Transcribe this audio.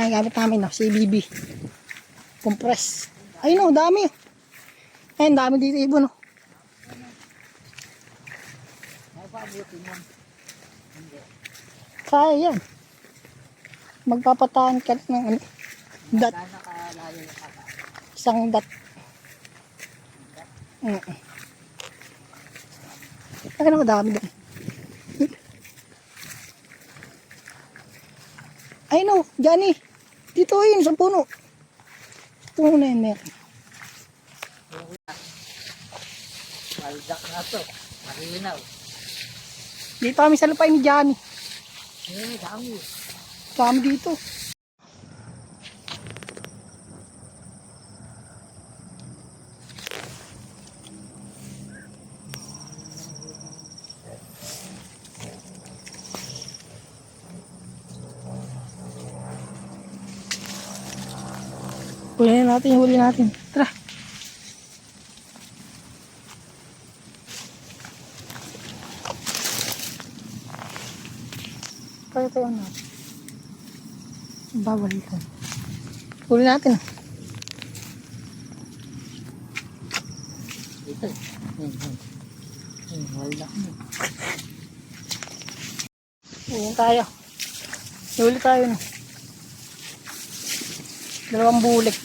Ang gamit namin, no? CBB. Compress. Ay no, dami. Ayun, dami dito ibon, no? Kaya yan. Magpapataan ka ng ano, dat. Isang dat. Ay no, dami doon. Ay no, Johnny. Dito yun, sa puno. Puno na yun, meron. Maldak na to. Marinaw. Dito kami sa lupay ni Johnny. Dami. Dami dito. Huli natin, huli natin. Tara. Tayo natin. Bawal ito. Huli natin. Ito. Maldak mo. Ayan tayo. Huli tayo. No? 2 bulik.